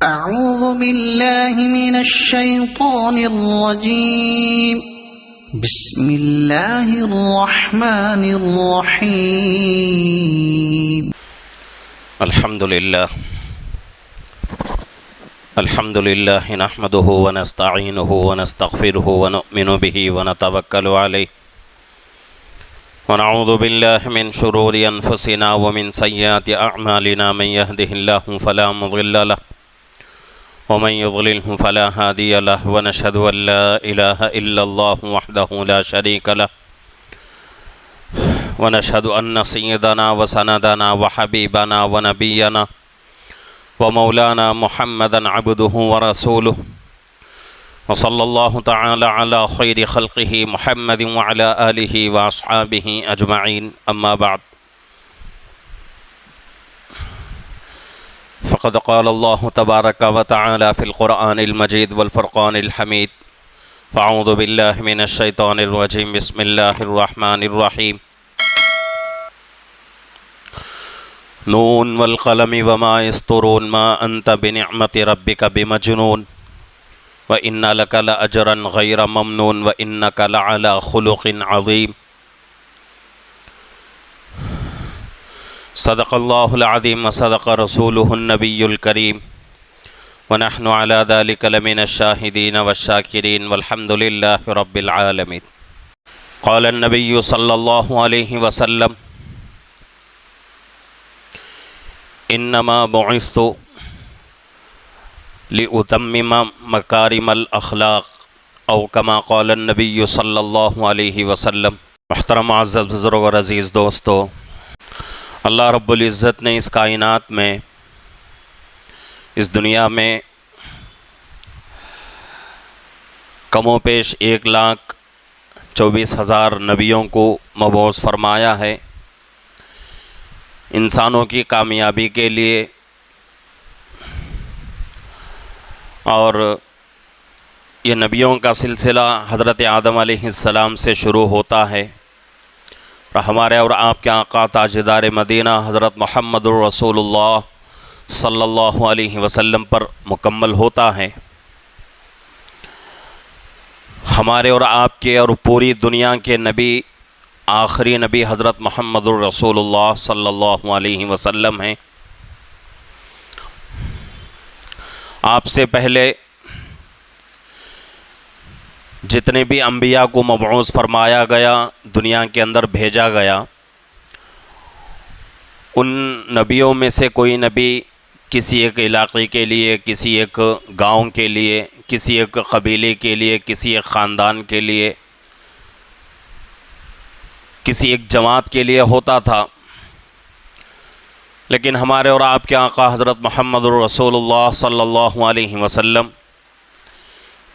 أعوذ بالله من الشيطان الرجيم بسم الله الرحمن الرحيم الحمد لله نحمده ونستعينه ونستغفره ونؤمن به ونتوكل عليه ونعوذ بالله من شرور أنفسنا ومن سيئات أعمالنا من يهده الله فلا مضل له ومن يضلله فلا هادي له ونشهد أن لا إله إلا الله وحده لا شريك له ونشهد أن سيدنا وسندنا وحبيبنا ونبينا ومولانا محمدا عبده ورسوله وصلى الله تعالى على خير خلقه محمد وعلى آله وأصحابه أجمعين أما بعد فقد قال الله تبارك وتعالى في القرآن المجيد والفرقان الحميد فأعوذ بالله من الشيطان الرجيم بسم الله الرحمن الرحيم نون والقلم وما يسطرون ما أنت بنعمة ربك بمجنون وإن لك لأجرا غير ممنون وإنك لعلى خلق عظيم صدق الله العظيم وصدق رسوله النبي الكريم ونحن على ذلك لمن الشاهدين والشاكرين والحمد لله رب العالمين قال النبي صلى الله عليه وسلم انما بعثت لأتمم مکارم الاخلاق او کما قال النبی صلی اللہ علیہ وسلم۔ محترم معزز بزرگ اور عزیز دوستو، اللہ رب العزت نے اس کائنات میں، اس دنیا میں کم و بیش 1,24,000 نبیوں کو مبعوث فرمایا ہے انسانوں کی کامیابی کے لیے، اور یہ نبیوں کا سلسلہ حضرت آدم علیہ السلام سے شروع ہوتا ہے اور ہمارے اور آپ کے آقا تاجدار مدینہ حضرت محمد الرسول اللہ صلی اللہ علیہ وسلم پر مکمل ہوتا ہے۔ ہمارے اور آپ کے اور پوری دنیا کے نبی، آخری نبی حضرت محمد الرسول اللہ صلی اللہ علیہ وسلم ہیں۔ آپ سے پہلے جتنے بھی انبیاء کو مبعوث فرمایا گیا، دنیا کے اندر بھیجا گیا، ان نبیوں میں سے کوئی نبی کسی ایک علاقے کے لیے، کسی ایک گاؤں کے لیے، کسی ایک قبیلے کے لیے، کسی ایک خاندان کے لیے، کسی ایک جماعت کے لیے ہوتا تھا، لیکن ہمارے اور آپ کے آقا حضرت محمد الرسول اللہ صلی اللہ علیہ وسلم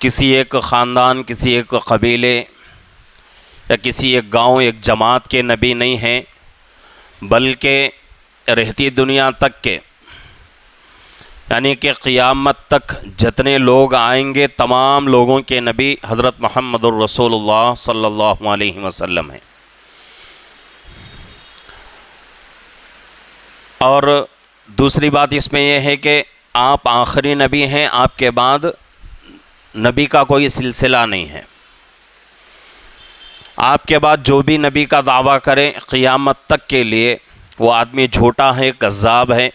کسی ایک خاندان، کسی ایک قبیلے یا کسی ایک گاؤں، ایک جماعت کے نبی نہیں ہیں، بلکہ رہتی دنیا تک کے، یعنی کہ قیامت تک جتنے لوگ آئیں گے تمام لوگوں کے نبی حضرت محمد الرسول اللہ صلی اللہ علیہ وسلم ہیں۔ اور دوسری بات اس میں یہ ہے کہ آپ آخری نبی ہیں، آپ کے بعد نبی کا کوئی سلسلہ نہیں ہے۔ آپ کے بعد جو بھی نبی کا دعویٰ کرے قیامت تک کے لیے وہ آدمی جھوٹا ہے، کذاب ہے،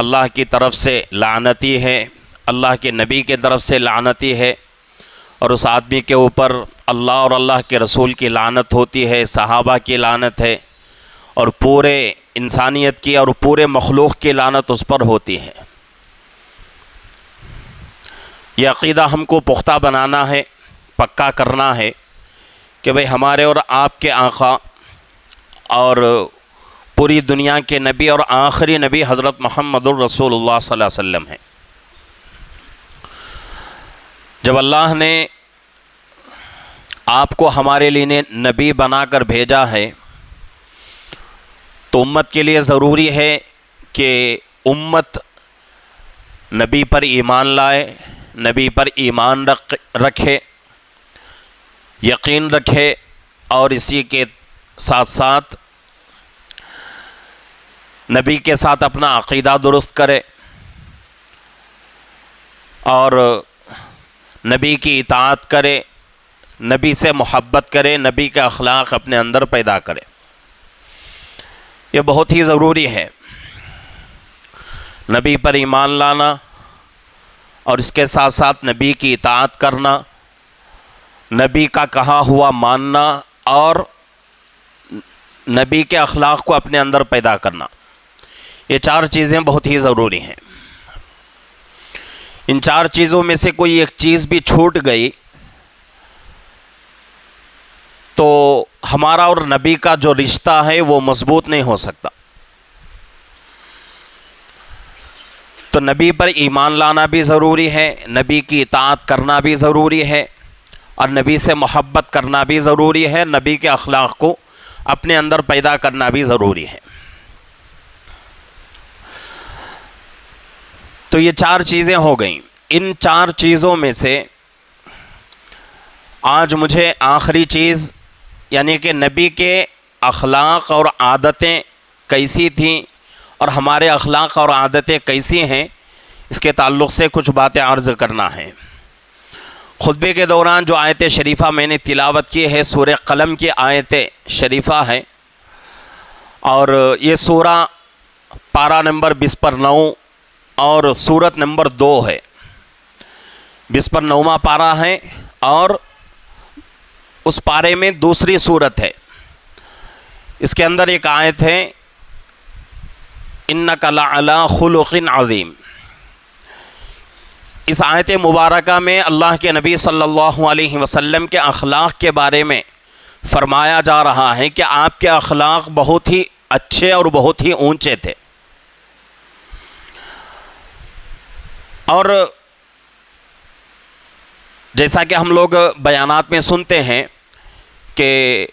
اللہ کی طرف سے لعنتی ہے، اللہ کے نبی کی طرف سے لعنتی ہے، اور اس آدمی کے اوپر اللہ اور اللہ کے رسول کی لعنت ہوتی ہے، صحابہ کی لعنت ہے، اور پورے انسانیت کی اور پورے مخلوق کی لعنت اس پر ہوتی ہے۔ یہ عقیدہ ہم کو پختہ بنانا ہے، پکا کرنا ہے کہ بھئی ہمارے اور آپ کے آقا اور پوری دنیا کے نبی اور آخری نبی حضرت محمد الرسول اللہ صلی اللہ علیہ وسلم ہیں۔ جب اللہ نے آپ کو ہمارے لیے نبی بنا کر بھیجا ہے تو امت کے لیے ضروری ہے کہ امت نبی پر ایمان لائے، نبی پر ایمان رکھے، یقین رکھے، اور اسی کے ساتھ ساتھ نبی کے ساتھ اپنا عقیدہ درست کرے۔ اور نبی کی اطاعت کرے، نبی سے محبت کرے، نبی کے اخلاق اپنے اندر پیدا کرے. یہ بہت ہی ضروری ہے. نبی پر ایمان لانا اور اس کے ساتھ ساتھ نبی کی اطاعت کرنا، نبی کا کہا ہوا ماننا اور نبی کے اخلاق کو اپنے اندر پیدا کرنا، یہ 4 چیزیں بہت ہی ضروری ہیں. ان 4 چیزوں میں سے کوئی ایک چیز بھی چھوٹ گئی تو ہمارا اور نبی کا جو رشتہ ہے وہ مضبوط نہیں ہو سکتا. تو نبی پر ایمان لانا بھی ضروری ہے، نبی کی اطاعت کرنا بھی ضروری ہے، اور نبی سے محبت کرنا بھی ضروری ہے، نبی کے اخلاق کو اپنے اندر پیدا کرنا بھی ضروری ہے. تو یہ 4 چیزیں ہو گئیں. ان 4 چیزوں میں سے آج مجھے آخری چیز، یعنی کہ نبی کے اخلاق اور عادتیں کیسی تھیں اور ہمارے اخلاق اور عادتیں کیسی ہیں، اس کے تعلق سے کچھ باتیں عرض کرنا ہے. خطبے کے دوران جو آیت شریفہ میں نے تلاوت کی ہے سورہ قلم کی آیت شریفہ ہے، اور یہ سورہ پارہ نمبر 20 پر 9 اور سورت نمبر 2 ہے. 20 پر 9واں پارہ ہے اور اس پارے میں دوسری سورت ہے. اس کے اندر ایک آیت ہے اِنَّكَ لَعَلَىٰ خُلُقٍ عَظِيمٍ. اس آیت مبارکہ میں اللہ کے نبی صلی اللہ علیہ وسلم کے اخلاق کے بارے میں فرمایا جا رہا ہے کہ آپ کے اخلاق بہت ہی اچھے اور بہت ہی اونچے تھے. اور جیسا کہ ہم لوگ بیانات میں سنتے ہیں کہ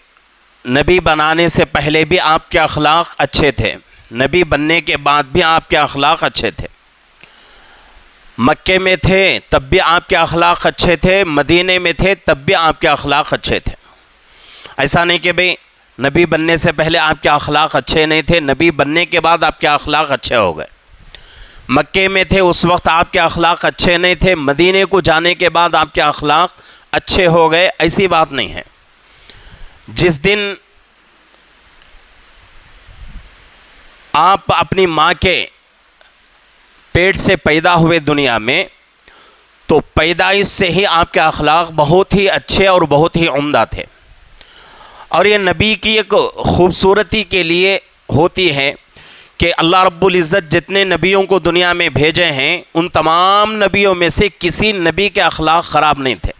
نبی بنانے سے پہلے بھی آپ کے اخلاق اچھے تھے، نبی بننے کے بعد بھی آپ کے اخلاق اچھے تھے. مکے میں تھے تب بھی آپ کے اخلاق اچھے تھے، مدینے میں تھے تب بھی آپ کے اخلاق اچھے تھے. ایسا نہیں کہ بھئی نبی بننے سے پہلے آپ کے اخلاق اچھے نہیں تھے، نبی بننے کے بعد آپ کے اخلاق اچھے ہو گئے. مکے میں تھے اس وقت آپ کے اخلاق اچھے نہیں تھے، مدینے کو جانے کے بعد آپ کے اخلاق اچھے ہو گئے، ایسی بات نہیں ہے. جس دن آپ اپنی ماں کے پیٹ سے پیدا ہوئے دنیا میں، تو پیدائش سے ہی آپ کے اخلاق بہت ہی اچھے اور بہت ہی عمدہ تھے. اور یہ نبی کی ایک خوبصورتی کے لیے ہوتی ہے کہ اللہ رب العزت جتنے نبیوں کو دنیا میں بھیجے ہیں ان تمام نبیوں میں سے کسی نبی کے اخلاق خراب نہیں تھے.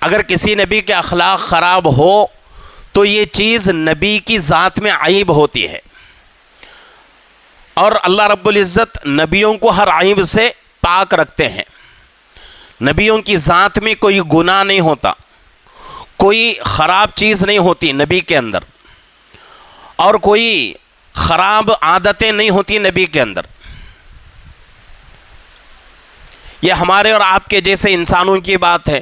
اگر کسی نبی کے اخلاق خراب ہو تو یہ چیز نبی کی ذات میں عیب ہوتی ہے، اور اللہ رب العزت نبیوں کو ہر عیب سے پاک رکھتے ہیں. نبیوں کی ذات میں کوئی گناہ نہیں ہوتا، کوئی خراب چیز نہیں ہوتی نبی کے اندر، اور کوئی خراب عادتیں نہیں ہوتی نبی کے اندر. یہ ہمارے اور آپ کے جیسے انسانوں کی بات ہے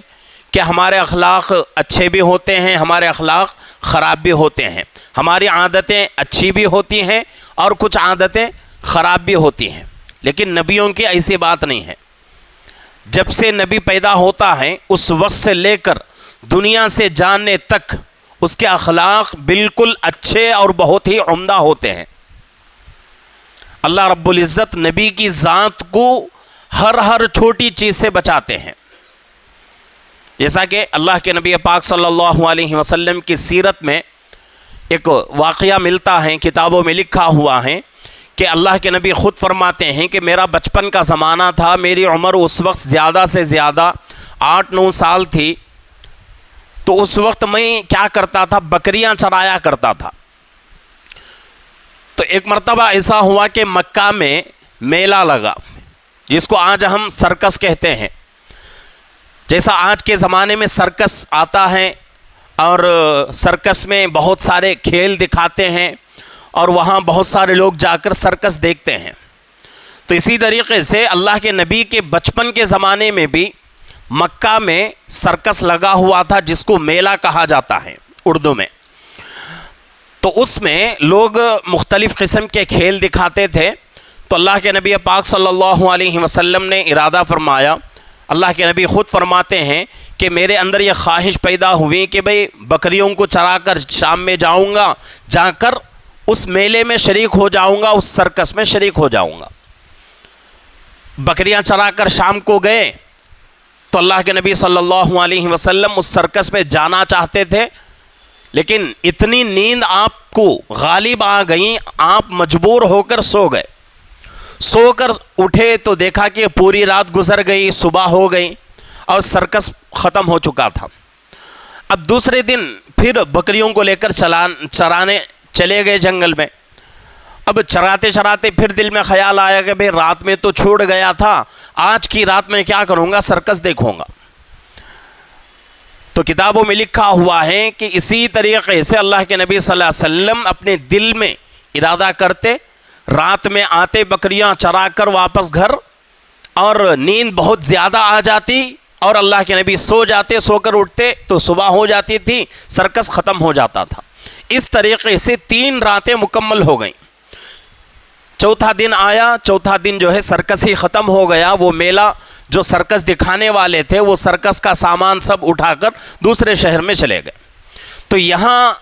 کہ ہمارے اخلاق اچھے بھی ہوتے ہیں، ہمارے اخلاق خراب بھی ہوتے ہیں، ہماری عادتیں اچھی بھی ہوتی ہیں اور کچھ عادتیں خراب بھی ہوتی ہیں. لیکن نبیوں کی ایسی بات نہیں ہے. جب سے نبی پیدا ہوتا ہے اس وقت سے لے کر دنیا سے جانے تک اس کے اخلاق بالکل اچھے اور بہت ہی عمدہ ہوتے ہیں. اللہ رب العزت نبی کی ذات کو ہر چھوٹی چیز سے بچاتے ہیں. جیسا کہ اللہ کے نبی پاک صلی اللہ علیہ وسلم کی سیرت میں ایک واقعہ ملتا ہے، کتابوں میں لکھا ہوا ہے کہ اللہ کے نبی خود فرماتے ہیں کہ میرا بچپن کا زمانہ تھا، میری عمر اس وقت زیادہ سے زیادہ 8-9 سال تھی. تو اس وقت میں کیا کرتا تھا، بکریاں چرایا کرتا تھا. تو ایک مرتبہ ایسا ہوا کہ مکہ میں میلہ لگا، جس کو آج ہم سرکس کہتے ہیں. جیسا آج کے زمانے میں سرکس آتا ہے اور سرکس میں بہت سارے کھیل دکھاتے ہیں اور وہاں بہت سارے لوگ جا کر سرکس دیکھتے ہیں. تو اسی طریقے سے اللہ کے نبی کے بچپن کے زمانے میں بھی مکہ میں سرکس لگا ہوا تھا، جس کو میلہ کہا جاتا ہے اردو میں. تو اس میں لوگ مختلف قسم کے کھیل دکھاتے تھے. تو اللہ کے نبی پاک صلی اللہ علیہ وسلم نے ارادہ فرمایا، اللہ کے نبی خود فرماتے ہیں کہ میرے اندر یہ خواہش پیدا ہوئی کہ بھئی بکریوں کو چرا کر شام میں جاؤں گا، جا کر اس میلے میں شریک ہو جاؤں گا، اس سرکس میں شریک ہو جاؤں گا۔ بکریاں چرا کر شام کو گئے تو اللہ کے نبی صلی اللہ علیہ وسلم اس سرکس میں جانا چاہتے تھے، لیکن اتنی نیند آپ کو غالب آ گئی، آپ مجبور ہو کر سو گئے۔ سو کر اٹھے تو دیکھا کہ پوری رات گزر گئی، صبح ہو گئی اور سرکس ختم ہو چکا تھا۔ اب دوسرے دن پھر بکریوں کو لے کر چرانے چلے گئے جنگل میں۔ اب چراتے چراتے پھر دل میں خیال آیا کہ بھئی رات میں تو چھوڑ گیا تھا، آج کی رات میں کیا کروں گا، سرکس دیکھوں گا۔ تو کتابوں میں لکھا ہوا ہے کہ اسی طریقے سے اللہ کے نبی صلی اللہ علیہ وسلم اپنے دل میں ارادہ کرتے، رات میں آتے بکریاں چرا کر واپس گھر، اور نیند بہت زیادہ آ جاتی اور اللہ کے نبی سو جاتے، سو کر اٹھتے تو صبح ہو جاتی تھی، سرکس ختم ہو جاتا تھا۔ اس طریقے سے 3 راتیں مکمل ہو گئیں۔ چوتھا دن آیا، چوتھا دن جو ہے سرکس ہی ختم ہو گیا۔ وہ میلہ جو سرکس دکھانے والے تھے وہ سرکس کا سامان سب اٹھا کر دوسرے شہر میں چلے گئے۔ تو یہاں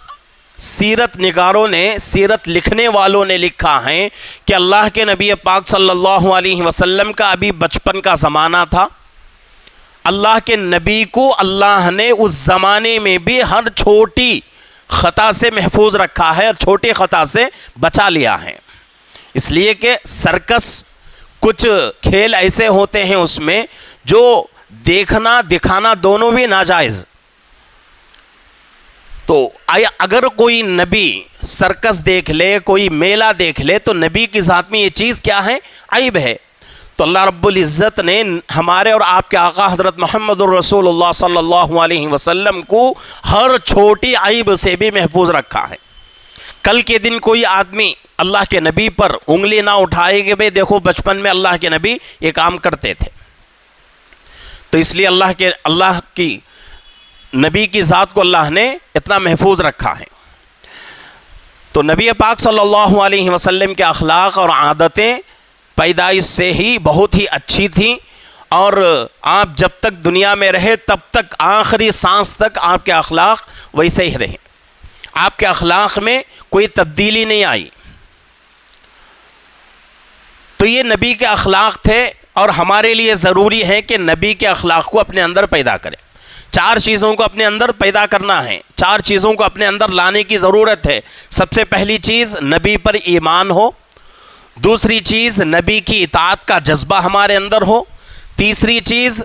سیرت نگاروں نے، سیرت لکھنے والوں نے لکھا ہے کہ اللہ کے نبی پاک صلی اللہ علیہ وسلم کا ابھی بچپن کا زمانہ تھا۔ اللہ کے نبی کو اللہ نے اس زمانے میں بھی ہر چھوٹی خطا سے محفوظ رکھا ہے اور چھوٹی خطا سے بچا لیا ہے۔ اس لیے کہ سرکس کچھ کھیل ایسے ہوتے ہیں اس میں جو دیکھنا دکھانا دونوں بھی ناجائز۔ تو اگر کوئی نبی سرکس دیکھ لے، کوئی میلہ دیکھ لے، تو نبی کی ذات میں یہ چیز کیا ہے، عیب ہے۔ تو اللہ رب العزت نے ہمارے اور آپ کے آقا حضرت محمد الرسول اللہ صلی اللہ علیہ وسلم کو ہر چھوٹی عیب سے بھی محفوظ رکھا ہے۔ کل کے دن کوئی آدمی اللہ کے نبی پر انگلی نہ اٹھائے کہ بھئی دیکھو بچپن میں اللہ کے نبی یہ کام کرتے تھے۔ تو اس لیے اللہ کی نبی کی ذات کو اللہ نے اتنا محفوظ رکھا ہے۔ تو نبی پاک صلی اللہ علیہ وسلم کے اخلاق اور عادتیں پیدائش سے ہی بہت ہی اچھی تھیں، اور آپ جب تک دنیا میں رہے تب تک آخری سانس تک آپ کے اخلاق ویسے ہی رہے، آپ کے اخلاق میں کوئی تبدیلی نہیں آئی۔ تو یہ نبی کے اخلاق تھے، اور ہمارے لیے ضروری ہے کہ نبی کے اخلاق کو اپنے اندر پیدا کریں۔ 4 چیزوں کو اپنے اندر پیدا کرنا ہے، 4 چیزوں کو اپنے اندر لانے کی ضرورت ہے۔ سب سے پہلی چیز نبی پر ایمان ہو، دوسری چیز نبی کی اطاعت کا جذبہ ہمارے اندر ہو، تیسری چیز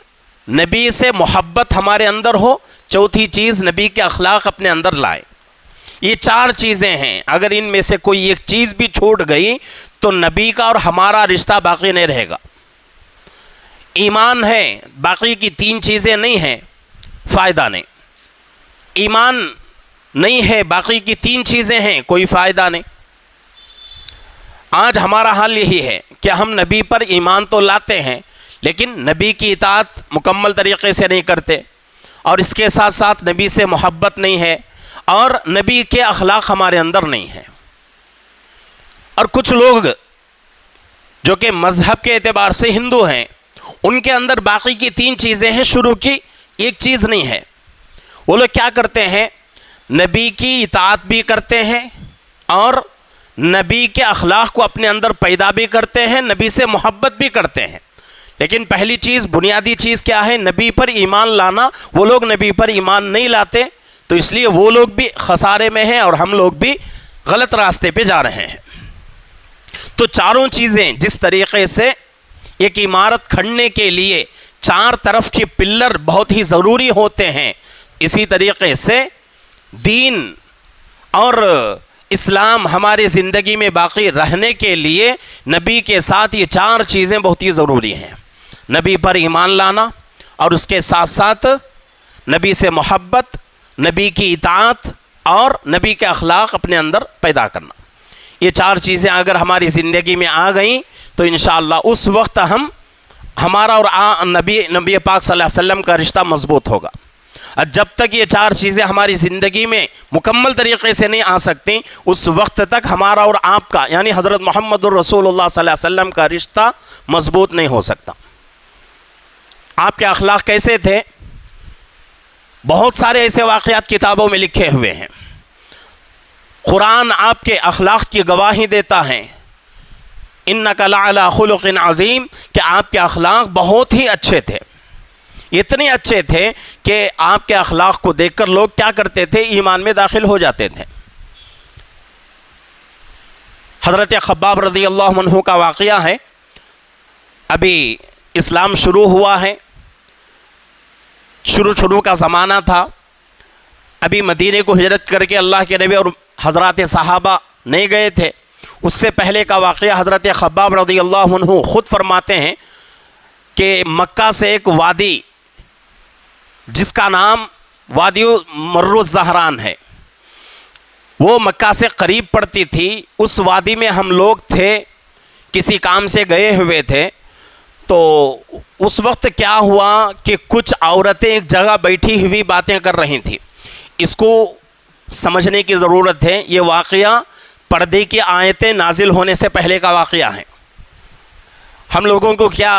نبی سے محبت ہمارے اندر ہو، چوتھی چیز نبی کے اخلاق اپنے اندر لائیں۔ یہ 4 چیزیں ہیں، اگر ان میں سے کوئی ایک چیز بھی چھوٹ گئی تو نبی کا اور ہمارا رشتہ باقی نہیں رہے گا۔ ایمان ہے، باقی کی 3 چیزیں نہیں ہیں، فائدہ نہیں۔ ایمان نہیں ہے، باقی کی 3 چیزیں ہیں، کوئی فائدہ نہیں۔ آج ہمارا حال یہی ہے کہ ہم نبی پر ایمان تو لاتے ہیں، لیکن نبی کی اطاعت مکمل طریقے سے نہیں کرتے، اور اس کے ساتھ ساتھ نبی سے محبت نہیں ہے، اور نبی کے اخلاق ہمارے اندر نہیں ہیں۔ اور کچھ لوگ جو کہ مذہب کے اعتبار سے ہندو ہیں، ان کے اندر باقی کی 3 چیزیں ہیں، شروع کی ایک چیز نہیں ہے۔ وہ لوگ کیا کرتے ہیں، نبی کی اطاعت بھی کرتے ہیں اور نبی کے اخلاق کو اپنے اندر پیدا بھی کرتے ہیں، نبی سے محبت بھی کرتے ہیں، لیکن پہلی چیز، بنیادی چیز کیا ہے، نبی پر ایمان لانا۔ وہ لوگ نبی پر ایمان نہیں لاتے، تو اس لیے وہ لوگ بھی خسارے میں ہیں اور ہم لوگ بھی غلط راستے پہ جا رہے ہیں۔ تو 4 چیزیں، جس طریقے سے ایک عمارت کھڑنے کے لیے 4 طرف کے پلر بہت ہی ضروری ہوتے ہیں، اسی طریقے سے دین اور اسلام ہماری زندگی میں باقی رہنے کے لیے نبی کے ساتھ یہ 4 چیزیں بہت ہی ضروری ہیں۔ نبی پر ایمان لانا، اور اس کے ساتھ ساتھ نبی سے محبت، نبی کی اطاعت اور نبی کے اخلاق اپنے اندر پیدا کرنا۔ یہ 4 چیزیں اگر ہماری زندگی میں آ گئیں تو انشاءاللہ اس وقت ہمارا اور نبی پاک صلی اللہ علیہ وسلم کا رشتہ مضبوط ہوگا۔ جب تک یہ 4 چیزیں ہماری زندگی میں مکمل طریقے سے نہیں آ سکتی اس وقت تک ہمارا اور آپ کا یعنی حضرت محمد الرسول اللہ صلی اللہ علیہ وسلم کا رشتہ مضبوط نہیں ہو سکتا۔ آپ کے اخلاق کیسے تھے؟ بہت سارے ایسے واقعات کتابوں میں لکھے ہوئے ہیں۔ قرآن آپ کے اخلاق کی گواہی دیتا ہے، اِنَّكَ لَعَلَىٰ خُلُقٍ عَظِيمٍ، کہ آپ کے اخلاق بہت ہی اچھے تھے، اتنے اچھے تھے کہ آپ کے اخلاق کو دیکھ کر لوگ کیا کرتے تھے؟ ایمان میں داخل ہو جاتے تھے۔ حضرت خباب رضی اللہ عنہ کا واقعہ ہے، ابھی اسلام شروع ہوا ہے، شروع کا زمانہ تھا، ابھی مدینے کو ہجرت کر کے اللہ کے نبی اور حضرات صحابہ نہیں گئے تھے۔ اس سے پہلے کا واقعہ حضرت خباب رضی اللہ عنہ خود فرماتے ہیں کہ مکہ سے ایک وادی جس کا نام وادی مر الزہران ہے، وہ مکہ سے قریب پڑتی تھی، اس وادی میں ہم لوگ تھے، کسی کام سے گئے ہوئے تھے، تو اس وقت کیا ہوا کہ کچھ عورتیں ایک جگہ بیٹھی ہوئی باتیں کر رہی تھیں۔ اس کو سمجھنے کی ضرورت ہے، یہ واقعہ پردے کی آیتیں نازل ہونے سے پہلے کا واقعہ ہے۔ ہم لوگوں کو کیا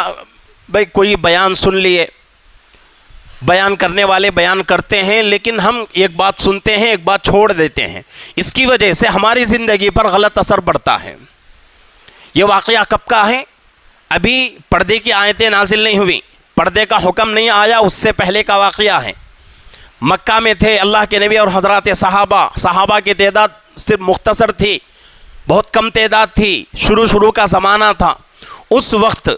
بھائی کوئی بیان سن لیے، بیان کرنے والے بیان کرتے ہیں، لیکن ہم ایک بات سنتے ہیں ایک بات چھوڑ دیتے ہیں، اس کی وجہ سے ہماری زندگی پر غلط اثر پڑتا ہے۔ یہ واقعہ کب کا ہے؟ ابھی پردے کی آیتیں نازل نہیں ہوئی، پردے کا حکم نہیں آیا، اس سے پہلے کا واقعہ ہے۔ مکہ میں تھے اللہ کے نبی اور حضرات صحابہ کی تعداد صرف مختصر تھی، بہت کم تعداد تھی، شروع کا زمانہ تھا۔ اس وقت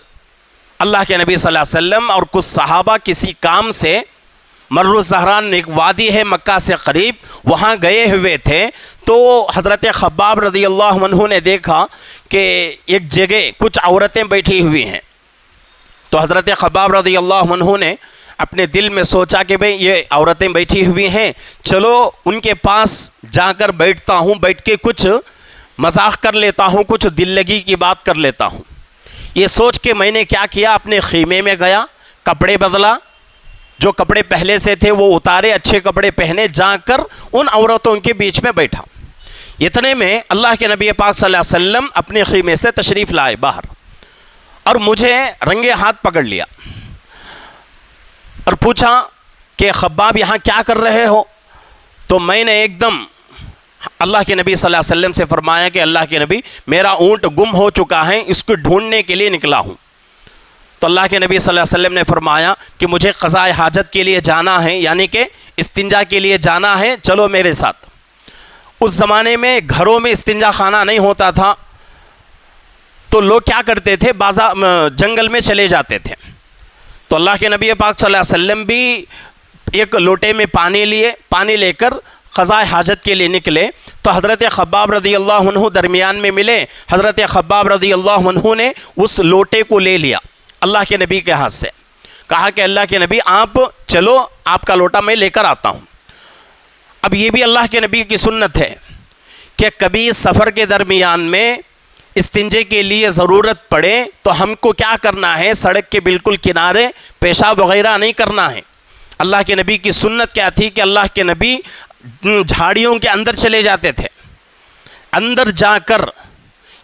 اللہ کے نبی صلی اللہ علیہ وسلم اور کچھ صحابہ کسی کام سے مر الزہران ایک وادی ہے مکہ سے قریب، وہاں گئے ہوئے تھے، تو حضرت خباب رضی اللہ عنہ نے دیکھا کہ ایک جگہ کچھ عورتیں بیٹھی ہوئی ہیں۔ تو حضرت خباب رضی اللہ عنہ نے اپنے دل میں سوچا کہ بھئی یہ عورتیں بیٹھی ہوئی ہیں، چلو ان کے پاس جا کر بیٹھتا ہوں، بیٹھ کے کچھ مذاق کر لیتا ہوں، کچھ دل لگی کی بات کر لیتا ہوں۔ یہ سوچ کے میں نے کیا کیا، اپنے خیمے میں گیا، کپڑے بدلا، جو کپڑے پہلے سے تھے وہ اتارے، اچھے کپڑے پہنے، جا کر ان عورتوں کے بیچ میں بیٹھا۔ اتنے میں اللہ کے نبی پاک صلی اللہ علیہ وسلم اپنے خیمے سے تشریف لائے باہر، اور مجھے رنگے ہاتھ پکڑ لیا اور پوچھا کہ خباب یہاں کیا کر رہے ہو؟ تو میں نے ایک دم اللہ کے نبی صلی اللہ علیہ وسلم سے فرمایا کہ اللہ کے نبی میرا اونٹ گم ہو چکا ہے، اس کو ڈھونڈنے کے لیے نکلا ہوں۔ تو اللہ کے نبی صلی اللہ علیہ وسلم نے فرمایا کہ مجھے قضاء حاجت کے لیے جانا ہے، یعنی کہ استنجا کے لیے جانا ہے، چلو میرے ساتھ۔ اس زمانے میں گھروں میں استنجا خانہ نہیں ہوتا تھا، تو لوگ کیا کرتے تھے، جنگل میں چلے جاتے تھے۔ تو اللہ کے نبی پاک صلی اللہ علیہ وسلم بھی ایک لوٹے میں پانی لے کر قضاء حاجت کے لیے نکلے، تو حضرت خباب رضی اللہ عنہ درمیان میں ملے۔ حضرت خباب رضی اللہ عنہ نے اس لوٹے کو لے لیا اللہ کے نبی کے ہاتھ سے، کہا کہ اللہ کے نبی آپ چلو، آپ کا لوٹا میں لے کر آتا ہوں۔ اب یہ بھی اللہ کے نبی کی سنت ہے کہ کبھی سفر کے درمیان میں استنجے کے لیے ضرورت پڑے تو ہم کو کیا کرنا ہے، سڑک کے بالکل کنارے پیشاب وغیرہ نہیں کرنا ہے۔ اللہ کے نبی کی سنت کیا تھی کہ اللہ کے نبی جھاڑیوں کے اندر چلے جاتے تھے، اندر جا کر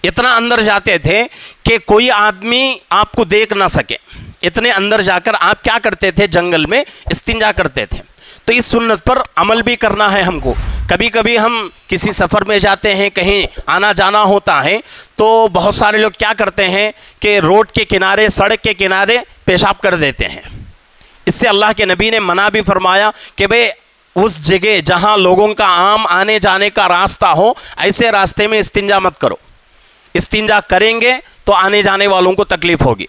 اتنا اندر جاتے تھے کہ کوئی آدمی آپ کو دیکھ نہ سکے، اتنے اندر جا کر آپ کیا کرتے تھے، جنگل میں استنجا کرتے تھے۔ تو اس سنت پر عمل بھی کرنا ہے ہم کو۔ کبھی کبھی ہم کسی سفر میں جاتے ہیں، کہیں آنا جانا ہوتا ہے، تو بہت سارے لوگ کیا کرتے ہیں کہ روڈ کے کنارے، سڑک کے کنارے پیشاب کر دیتے ہیں۔ اس سے اللہ کے نبی نے منع بھی فرمایا کہ بھئی اس جگہ جہاں لوگوں کا عام آنے جانے کا راستہ ہو، ایسے راستے میں استنجا مت کرو، استنجا کریں گے تو آنے جانے والوں کو تکلیف ہوگی۔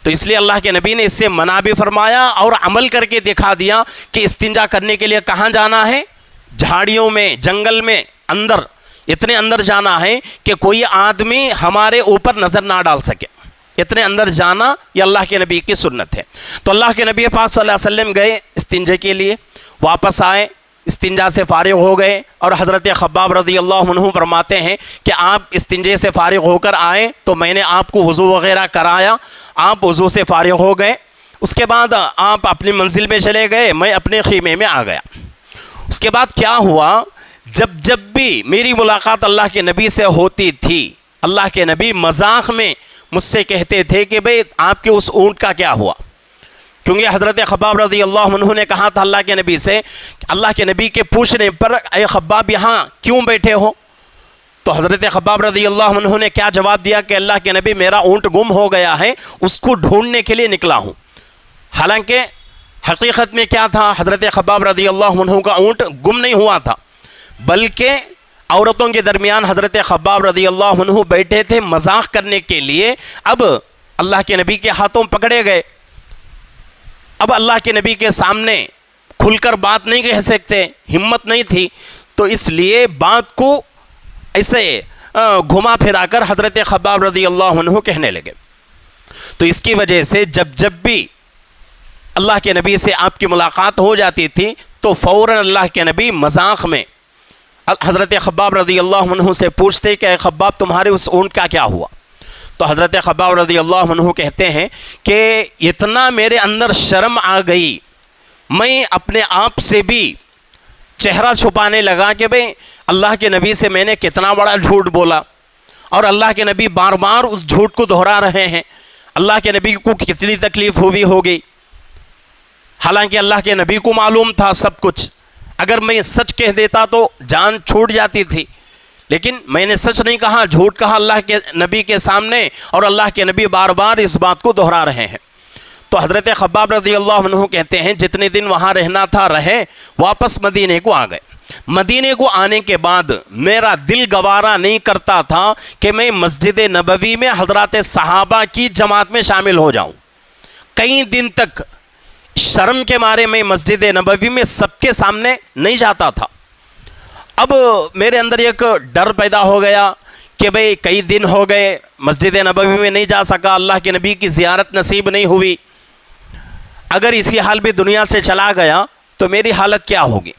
تو اس لیے اللہ کے نبی نے اس سے منع بھی فرمایا اور عمل کر کے دکھا دیا کہ استنجا کرنے کے لیے کہاں جانا ہے، جھاڑیوں میں، جنگل میں، اندر، اتنے اندر جانا ہے کہ کوئی آدمی ہمارے اوپر نظر نہ ڈال سکے، اتنے اندر جانا یہ اللہ کے نبی کی سنت ہے۔ تو اللہ کے نبی پاک صلی اللہ علیہ وسلم گئے استنجے کے لیے، واپس آئے، استنجا سے فارغ ہو گئے، اور حضرت خباب رضی اللہ عنہ فرماتے ہیں کہ آپ استنجے سے فارغ ہو کر آئے تو میں نے آپ کو وضو وغیرہ کرایا، آپ وضو سے فارغ ہو گئے، اس کے بعد آپ اپنی منزل میں چلے گئے، میں اپنے خیمے میں آ گیا۔ اس کے بعد کیا ہوا، جب بھی میری ملاقات اللہ کے نبی سے ہوتی تھی، اللہ کے نبی مذاق میں مجھ سے کہتے تھے کہ بھئی آپ کے اس اونٹ کا کیا ہوا، کیونکہ حضرت خباب رضی اللہ عنہ نے کہا تھا اللہ کے نبی سے، اللہ کے نبی کے پوچھنے پر اے خباب یہاں کیوں بیٹھے ہو؟ تو حضرت خباب رضی اللہ عنہ نے کیا جواب دیا کہ اللہ کے نبی میرا اونٹ گم ہو گیا ہے، اس کو ڈھونڈنے کے لیے نکلا ہوں۔ حالانکہ حقیقت میں کیا تھا، حضرت خباب رضی اللہ عنہ کا اونٹ گم نہیں ہوا تھا، بلکہ عورتوں کے درمیان حضرت خباب رضی اللہ عنہ بیٹھے تھے مذاق کرنے کے لیے۔ اب اللہ کے نبی کے ہاتھوں پکڑے گئے، اب اللہ کے نبی کے سامنے کھل کر بات نہیں کہہ سکتے، ہمت نہیں تھی، تو اس لیے بات کو ایسے گھما پھرا کر حضرت خباب رضی اللہ عنہ کہنے لگے۔ تو اس کی وجہ سے جب بھی اللہ کے نبی سے آپ کی ملاقات ہو جاتی تھی تو فوراً اللہ کے نبی مذاق میں حضرت خباب رضی اللہ عنہ سے پوچھتے کہ اے خباب تمہارے اس اونٹ کا کیا ہوا؟ تو حضرت خباب رضی اللہ عنہ کہتے ہیں کہ اتنا میرے اندر شرم آ گئی، میں اپنے آپ سے بھی چہرہ چھپانے لگا کہ بھئی اللہ کے نبی سے میں نے کتنا بڑا جھوٹ بولا، اور اللہ کے نبی بار بار اس جھوٹ کو دہرا رہے ہیں، اللہ کے نبی کو کتنی تکلیف ہوئی ہوگی۔ حالانکہ اللہ کے نبی کو معلوم تھا سب کچھ، اگر میں سچ کہہ دیتا تو جان چھوٹ جاتی تھی، لیکن میں نے سچ نہیں کہا، جھوٹ کہا اللہ کے نبی کے سامنے، اور اللہ کے نبی بار بار اس بات کو دہرا رہے ہیں۔ تو حضرت خباب رضی اللہ عنہ کہتے ہیں جتنے دن وہاں رہنا تھا رہے، واپس مدینے کو آ گئے۔ مدینے کو آنے کے بعد میرا دل گوارا نہیں کرتا تھا کہ میں مسجد نبوی میں حضرات صحابہ کی جماعت میں شامل ہو جاؤں۔ کئی دن تک شرم کے مارے میں مسجد نبوی میں سب کے سامنے نہیں جاتا تھا۔ اب میرے اندر ایک ڈر پیدا ہو گیا کہ بھئی کئی دن ہو گئے مسجد نبوی میں نہیں جا سکا، اللہ کے نبی کی زیارت نصیب نہیں ہوئی، اگر اسی حال بھی دنیا سے چلا گیا تو میری حالت کیا ہوگی؟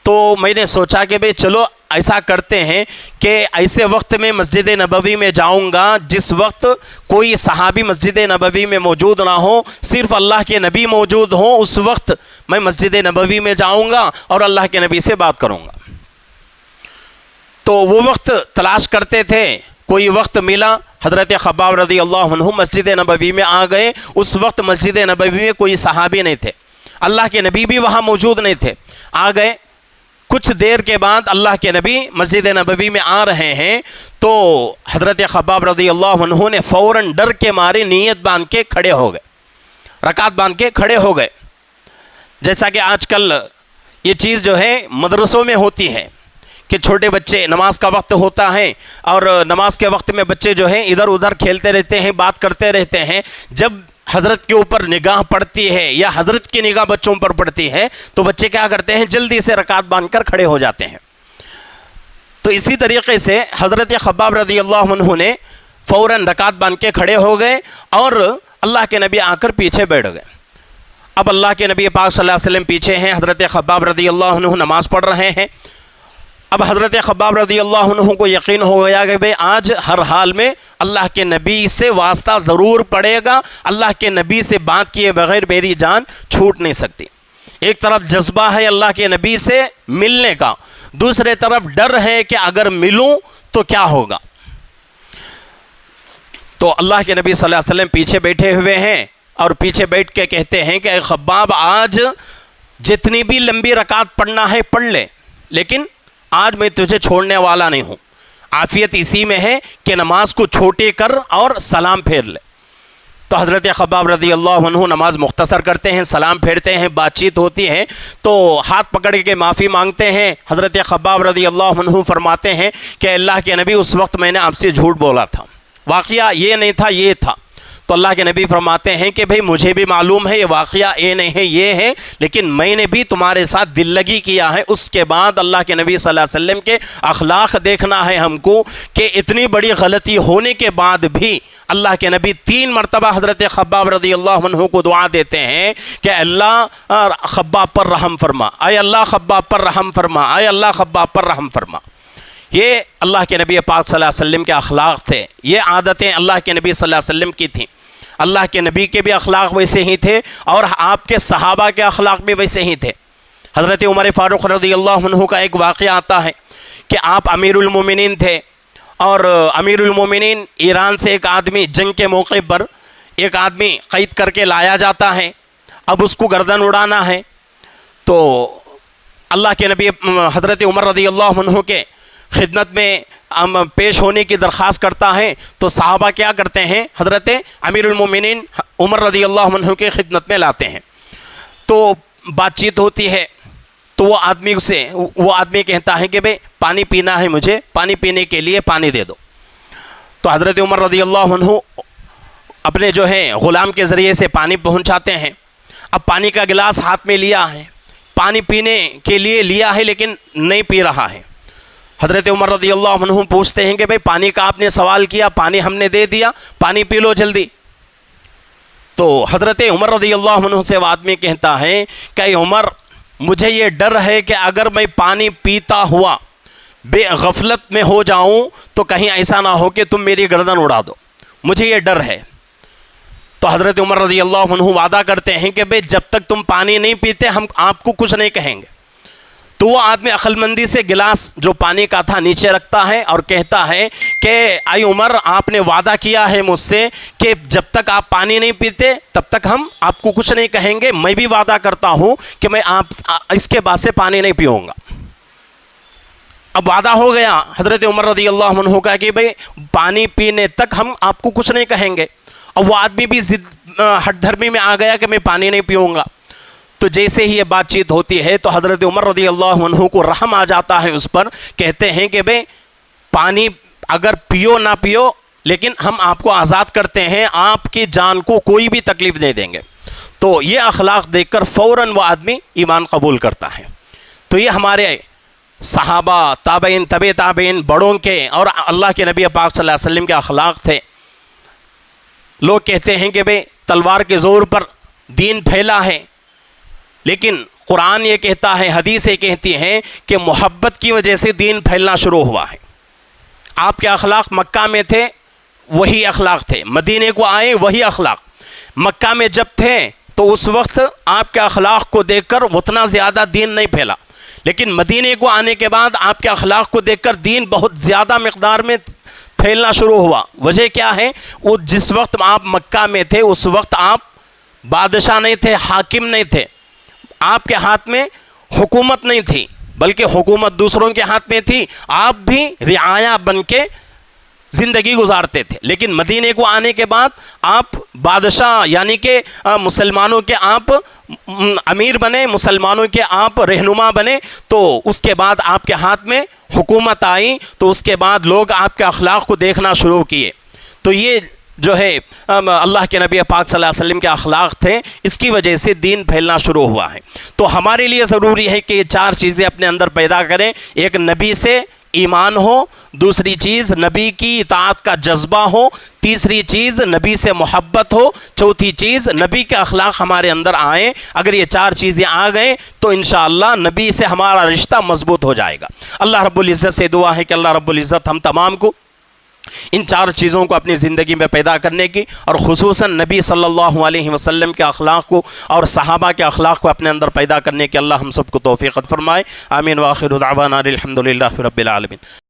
تو میں نے سوچا کہ بھئی چلو ایسا کرتے ہیں کہ ایسے وقت میں مسجد نبوی میں جاؤں گا جس وقت کوئی صحابی مسجد نبوی میں موجود نہ ہو، صرف اللہ کے نبی موجود ہوں، اس وقت میں مسجد نبوی میں جاؤں گا اور اللہ کے نبی سے بات کروں گا۔ تو وہ وقت تلاش کرتے تھے، کوئی وقت ملا، حضرت خباب رضی اللہ عنہ مسجد نبوی میں آ گئے۔ اس وقت مسجد نبوی میں کوئی صحابی نہیں تھے، اللہ کے نبی بھی وہاں موجود نہیں تھے، آ گئے۔ کچھ دیر کے بعد اللہ کے نبی مسجد نبوی میں آ رہے ہیں تو حضرت خباب رضی اللہ عنہ نے فوراً ڈر کے مارے نیت باندھ کے کھڑے ہو گئے، رکعت باندھ کے کھڑے ہو گئے۔ جیسا کہ آج کل یہ چیز جو ہے مدرسوں میں ہوتی ہے کہ چھوٹے بچے نماز کا وقت ہوتا ہے اور نماز کے وقت میں بچے جو ہیں ادھر ادھر کھیلتے رہتے ہیں، بات کرتے رہتے ہیں۔ جب حضرت کے اوپر نگاہ پڑتی ہے یا حضرت کی نگاہ بچوں پر پڑتی ہے تو بچے کیا کرتے ہیں، جلدی سے رکعت باندھ کر کھڑے ہو جاتے ہیں۔ تو اسی طریقے سے حضرت خباب رضی اللہ عنہ نے فوراً رکعت باندھ کے کھڑے ہو گئے اور اللہ کے نبی آ کر پیچھے بیٹھ گئے۔ اب اللہ کے نبی پاک صلی اللہ علیہ وسلم پیچھے ہیں، حضرت خباب رضی اللہ عنہ نماز پڑھ رہے ہیں۔ اب حضرت خباب رضی اللہ عنہ کو یقین ہو گیا کہ بھئی آج ہر حال میں اللہ کے نبی سے واسطہ ضرور پڑے گا، اللہ کے نبی سے بات کیے بغیر میری جان چھوٹ نہیں سکتی۔ ایک طرف جذبہ ہے اللہ کے نبی سے ملنے کا، دوسرے طرف ڈر ہے کہ اگر ملوں تو کیا ہوگا۔ تو اللہ کے نبی صلی اللہ علیہ وسلم پیچھے بیٹھے ہوئے ہیں اور پیچھے بیٹھ کے کہتے ہیں کہ اے خباب آج جتنی بھی لمبی رکعت پڑھنا ہے پڑھ لے، لیکن آج میں تجھے چھوڑنے والا نہیں ہوں۔ عافیت اسی میں ہے کہ نماز کو چھوٹی کر اور سلام پھیر لے۔ تو حضرت خباب رضی اللہ عنہ نماز مختصر کرتے ہیں، سلام پھیرتے ہیں، بات چیت ہوتی ہے تو ہاتھ پکڑ کے معافی مانگتے ہیں۔ حضرت خباب رضی اللہ عنہ فرماتے ہیں کہ اللہ کے نبی اس وقت میں نے آپ سے جھوٹ بولا تھا، واقعہ یہ نہیں تھا، یہ تھا۔ تو اللہ کے نبی فرماتے ہیں کہ بھئی مجھے بھی معلوم ہے یہ واقعہ یہ نہیں ہے، یہ ہے، لیکن میں نے بھی تمہارے ساتھ دل لگی کیا ہے۔ اس کے بعد اللہ کے نبی صلی اللہ علیہ وسلم کے اخلاق دیکھنا ہے ہم کو کہ اتنی بڑی غلطی ہونے کے بعد بھی اللہ کے نبی 3 مرتبہ حضرت خباب رضی اللہ عنہ کو دعا دیتے ہیں کہ اللہ خباب پر رحم فرما، اے اللہ خباب پر رحم فرما، اے اللہ خباب پر رحم فرما۔ یہ اللہ کے نبی پاک صلی اللہ علیہ وسلم کے اخلاق تھے، یہ عادتیں اللہ کے نبی صلی اللہ علیہ وسلم کی تھیں۔ اللہ کے نبی کے بھی اخلاق ویسے ہی تھے اور آپ کے صحابہ کے اخلاق بھی ویسے ہی تھے۔ حضرت عمر فاروق رضی اللہ عنہ کا ایک واقعہ آتا ہے کہ آپ امیر المومنین تھے، اور امیر المومنین ایران سے ایک آدمی جنگ کے موقع پر ایک آدمی قید کر کے لایا جاتا ہے، اب اس کو گردن اڑانا ہے، تو اللہ کے نبی حضرت عمر رضی اللہ عنہ کے خدمت میں پیش ہونے کی درخواست کرتا ہے، تو صحابہ کیا کرتے ہیں، حضرت امیر المومنین عمر رضی اللہ عنہ کے خدمت میں لاتے ہیں، تو بات چیت ہوتی ہے، تو وہ آدمی کہتا ہے کہ بھئی پانی پینا ہے، مجھے پانی پینے کے لیے پانی دے دو۔ تو حضرت عمر رضی اللہ عنہ اپنے جو ہے غلام کے ذریعے سے پانی پہنچاتے ہیں۔ اب پانی کا گلاس ہاتھ میں لیا ہے، پانی پینے کے لیے لیا ہے لیکن نہیں پی رہا ہے۔ حضرت عمر رضی اللہ عنہ پوچھتے ہیں کہ بھئی پانی کا آپ نے سوال کیا، پانی ہم نے دے دیا، پانی پی لو جلدی۔ تو حضرت عمر رضی اللہ عنہ سے وہ آدمی کہتا ہے کہ عمر، مجھے یہ ڈر ہے کہ اگر میں پانی پیتا ہوا بے غفلت میں ہو جاؤں تو کہیں ایسا نہ ہو کہ تم میری گردن اڑا دو، مجھے یہ ڈر ہے۔ تو حضرت عمر رضی اللہ عنہ وعدہ کرتے ہیں کہ بھئی جب تک تم پانی نہیں پیتے ہم آپ کو کچھ نہیں کہیں گے۔ تو وہ آدمی عقل مندی سے گلاس جو پانی کا تھا نیچے رکھتا ہے اور کہتا ہے کہ اے عمر، آپ نے وعدہ کیا ہے مجھ سے کہ جب تک آپ پانی نہیں پیتے تب تک ہم آپ کو کچھ نہیں کہیں گے، میں بھی وعدہ کرتا ہوں کہ میں اس کے بعد سے پانی نہیں پیوں گا۔ اب وعدہ ہو گیا حضرت عمر رضی اللہ عنہ کا کہ بھئی پانی پینے تک ہم آپ کو کچھ نہیں کہیں گے، اور وہ آدمی بھی ہٹ دھرمی میں آ گیا کہ میں پانی نہیں پیوں گا۔ تو جیسے ہی یہ بات چیت ہوتی ہے تو حضرت عمر رضی اللہ عنہ کو رحم آ جاتا ہے اس پر، کہتے ہیں کہ بھئی پانی اگر پیو نہ پیو لیکن ہم آپ کو آزاد کرتے ہیں، آپ کی جان کو کوئی بھی تکلیف نہیں دیں گے۔ تو یہ اخلاق دیکھ کر فوراً وہ آدمی ایمان قبول کرتا ہے۔ تو یہ ہمارے صحابہ، تابعین، تبع تابعین، بڑوں کے اور اللہ کے نبی پاک صلی اللہ علیہ وسلم کے اخلاق تھے۔ لوگ کہتے ہیں کہ بھئی تلوار کے زور پر دین پھیلا ہے، لیکن قرآن یہ کہتا ہے، حدیث یہ کہتی ہے کہ محبت کی وجہ سے دین پھیلنا شروع ہوا ہے۔ آپ کے اخلاق مکہ میں تھے وہی اخلاق تھے، مدینے کو آئے وہی اخلاق۔ مکہ میں جب تھے تو اس وقت آپ کے اخلاق کو دیکھ کر اتنا زیادہ دین نہیں پھیلا، لیکن مدینے کو آنے کے بعد آپ کے اخلاق کو دیکھ کر دین بہت زیادہ مقدار میں پھیلنا شروع ہوا۔ وجہ کیا ہے؟ وہ جس وقت آپ مکہ میں تھے اس وقت آپ بادشاہ نہیں تھے، حاکم نہیں تھے، آپ کے ہاتھ میں حکومت نہیں تھی بلکہ حکومت دوسروں کے ہاتھ میں تھی، آپ بھی رعایا بن کے زندگی گزارتے تھے۔ لیکن مدینے کو آنے کے بعد آپ بادشاہ یعنی کہ مسلمانوں کے آپ امیر بنے، مسلمانوں کے آپ رہنما بنے، تو اس کے بعد آپ کے ہاتھ میں حکومت آئی، تو اس کے بعد لوگ آپ کے اخلاق کو دیکھنا شروع کیے۔ تو یہ جو ہے اللہ کے نبی پاک صلی اللہ علیہ وسلم کے اخلاق تھے، اس کی وجہ سے دین پھیلنا شروع ہوا ہے۔ تو ہمارے لیے ضروری ہے کہ یہ چار چیزیں اپنے اندر پیدا کریں۔ ایک، نبی سے ایمان ہو، دوسری چیز نبی کی اطاعت کا جذبہ ہو، تیسری چیز نبی سے محبت ہو، چوتھی چیز نبی کے اخلاق ہمارے اندر آئیں۔ اگر یہ چار چیزیں آ گئیں تو انشاءاللہ نبی سے ہمارا رشتہ مضبوط ہو جائے گا۔ اللہ رب العزت سے دعا ہے کہ اللہ رب العزت ہم تمام کو ان چار چیزوں کو اپنی زندگی میں پیدا کرنے کی، اور خصوصاً نبی صلی اللہ علیہ وسلم کے اخلاق کو اور صحابہ کے اخلاق کو اپنے اندر پیدا کرنے کی اللہ ہم سب کو توفیق عطا فرمائے۔ آمین۔ وآخر دعوانا الحمد للہ رب العالمین۔